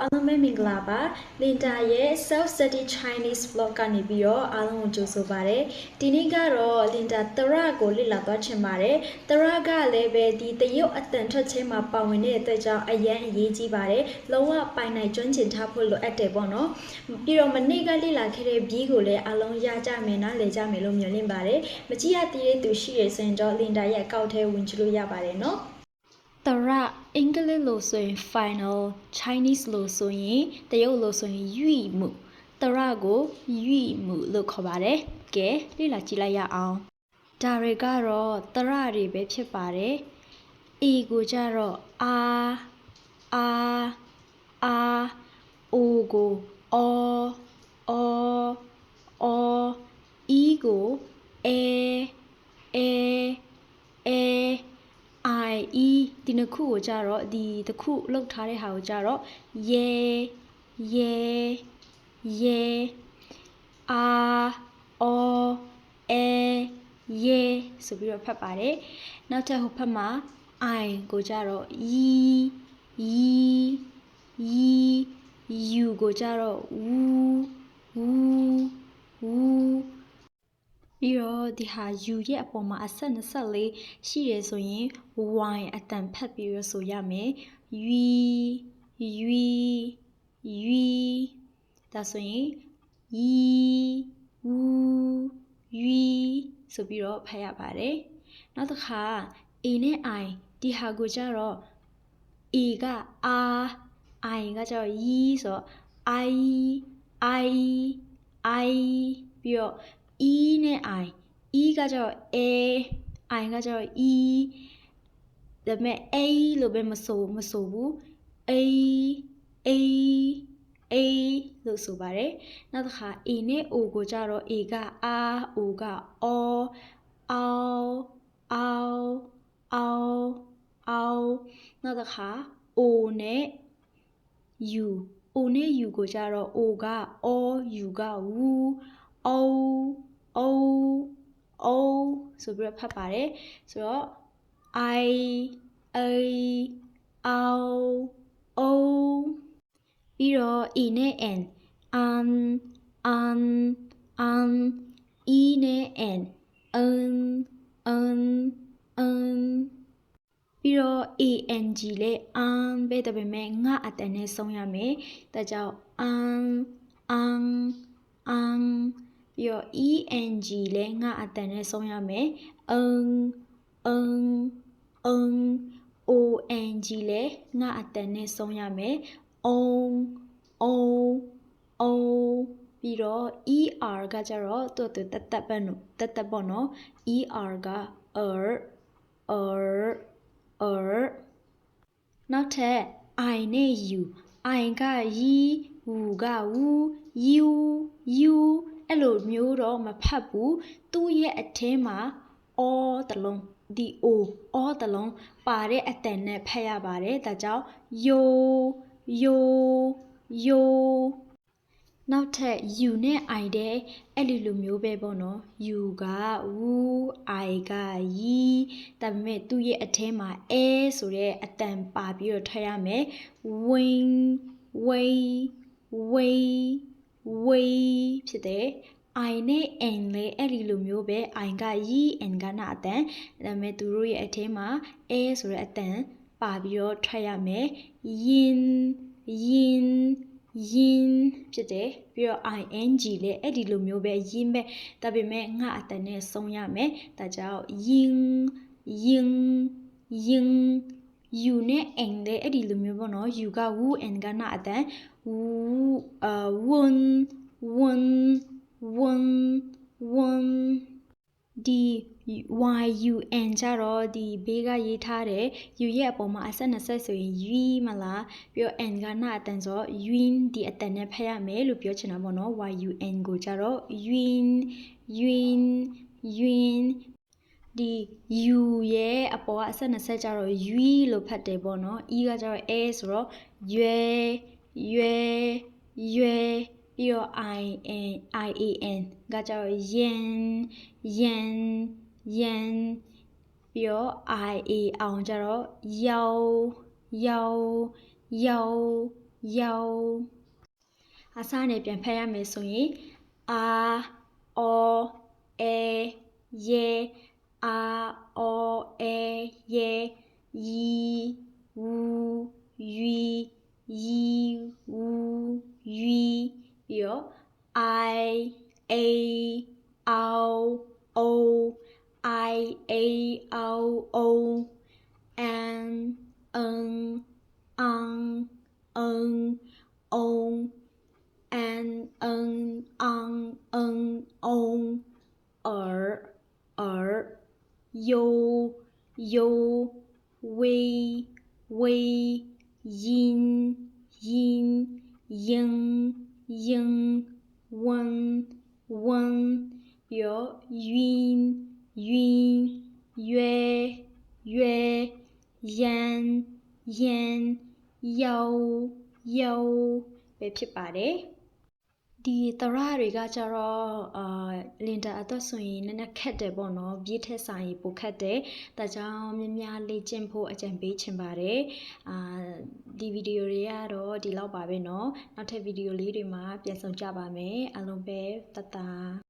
အားလုံးပဲမင်္ဂလာပါလင်တာရဲ့ self study Chinese vlog ကနေပြီးတော့အားလုံးကိုကြိုဆိုပါရစေဒီနေ့ကတော့လင်တာတရကိုလေ့လာသွားချင်ပါတယ်တရကလည်းပဲဒီတရုတ်အတန်ထွက်ခြင်းမှာပါဝင်တဲ့အတွက်ကြောင့်အရန်အရေးကြီးပါတယ်လုံးဝပိုင်နိုင်ကျွမ်းကျင်ထားဖို့လိုအပ်တယ်ပေါ့နော်ပြီးတော့မနေ့ကလေ့လာခဲ့တဲ့ B ကိုလည်းအားလုံးရကြမယ်နားလည်ကြမယ်လို့မျှော်လင့်ပါတယ်မကြည့်ရသေးတဲ့သူရှိရဆိုရင်တော့လင်တာရဲ့အကောင့်ထဲဝင်ကြည့်လို့ရပါတယ်နော်တရအင်္ဂလိပ်လို့ဆိုရင် final Chinese လို့ဆိုရင်တရုတ်လို့ဆိုရင်ရွီမှုတရကိုရွီမှုလို့ခေါ်ပါတယ်ကဲလေ့လာကြည့်လိုက်ရအောင်ဒါတွေကတော့တရတွေပဲဖြစ်ပါတယ် A ကိုကြတော့အာ O ကိုအော E ကိုI ဒီနှစ်ခုကိုကြတော့ဒီတစ်ခုလောက်ထားတဲ့ဟာကိုကြတော့ရဲ အောရဲဆိုပြီးတော့ဖတ်ပါတယ်နောက်ထပ်ဟိုဖက်မှာ I ကိုကြတော့U ကိုကြတော့ဝူပြီးတော့ဒီဟာ U ရဲ့အပေါ်မှာအဆက်24ရှိရဆိုရင် Y အတန်ဖတ်ပြီးတော့ဆိုရမယ်ရွီဒါဆိုရင်ရွီဆိုပြီးတော့ဖတ်ရပါတယ်နောက်တစ်ခါ A နဲ့ I ဒီဟာကိုကြတော့ A ကအာ I ကကြတော့ရီဆိုတော့ I ပြီးတော့ E နဲ့ I ကကြတော့ I ကကြတော့ E ဒါပေမဲ့ A လို့ပဲမဆိုဘူး A လို့ဆိုပါတယ်နောက်တစ်ခါ A နဲ့ O ကိုကြတော့ A ကအာ O ကအော်နောက်တစ်ခါ O နဲ့ U ကိုကြတော့ O ကအော U ကဝူအိုဆိုပြီးတော့ဖတ်ပါတယ်ဆိုတော့ I အိုပြီးတော့ E နဲ့ N E နဲ့ N ပြီးတော့ ANG လဲပဲဒါပေမဲ့ငါအတန်နဲ့ဆုံးရမယ်ဒါကြောင့်ပြီးတော့ ENG လဲငါအတန်နဲ့ဆုံးရမယ်ONG လဲငါအတန်နဲ့ဆုံးရမယ်ပြီးတော့ ER ကကြတော့သူ့တတ်ပေါ့နော် ER ကနောက်ထပ် I နဲ့ U I ကရီဝူကဝူယူအဲ့လိုမျိုးတော့မဖတ်ဘူးသူ့ရဲ့အထဲမှာအောတလုံးဒီ O အောတလုံးပါတဲ့အတန်နဲ့ဖတ်ရပါတယ်ဒါကြောင့်ယိုနောက်ထပ် U နဲ့ I တဲ့အဲ့လိုမျိုးပဲပေါ့နော် U ကဝူ I ကရီဒါပေမဲ့သူ့ရဲ့အထဲမှာဆိုတဲ့အတန်ပါပြီးတော့ထားရမယ်ဝေးဖြစ်တယ် I နဲ့ N လဲအဲ့ဒီလိုမျိုးပဲ I ကရီ N ကနာအတန်ဒါပေမဲ့သူတို့ရဲ့အထဲမှာဆိုတဲ့အတန်ပါပြီးတော့ထားရမယ်ယင်ဖြစ်တယ်ပြီးတော့ ING လဲအဲ့ဒီလိုမျိုးပဲယင်းပဲဒါပေမဲ့ငါအတန်နဲ့ဆုံးရမယ်ဒါကြောင့်ယင် U နဲ့ N လဲအဲ့ဒီလိုမျိုးပေါ့နော် U ကဝူ N ကနာအတန်ဝန်ဒီ YUN ကြတော့ဒီဘေးကရေးထားတယ် U ရဲ့အပေါ်မှာအဆက်20ဆိုရင်ရွီမလားပြီးတော့ N ကနာအတန်ဆိုတော့ယွင်းဒီအတန်နဲ့ဖတ်ရမယ်လို့ပြောချင်တာပေါ့နော် YUN ကိုကြတော့ယွင်းဒီ U ရဲ့အပေါ်ကအဆက်20ကြတော့ရွီလို့ဖတ်တယ်ပေါ့နော် E ကကြတော့ဆိုတော့ရွယ်ပြီးတော့ IAN ကကြတော့ယန်ပြီးတော့ IA အောင်ကြတော့ယော Yao. Asaneပြန်ဖတ်ရမယ်ဆိုရင် A, O, E, Ye, A, O, E, Ye, Yi, Wu, Yui, Yi, Wu, Yui, Yo, I, A, Ow, O, I, A, Ow, O, An, On, An, on, yo, wei, yin, wen, yo, yun, yue, yan, yao ပဲဖြစ်ပါတယ်ဒီတရတွေကကြတော့လင်တာအတွက်ဆိုရင်နည်းနည်းခက်တယ်ပေါ့နော်ပြည့်ထက်ဆိုင်ပိုခက်တယ်ဒါကြောင့်များလေ့ကျင့်ဖို့အကြံပေးချင်ပါတယ်ဒီဗီဒီယိုတွေကတော့ဒီလောက်ပါပဲเนาะနောက်ထပ်ဗီဒီယိုလေးတွေမှာပြန်ဆောင်ကြပါမယ်အားလုံးပဲတတ်တာ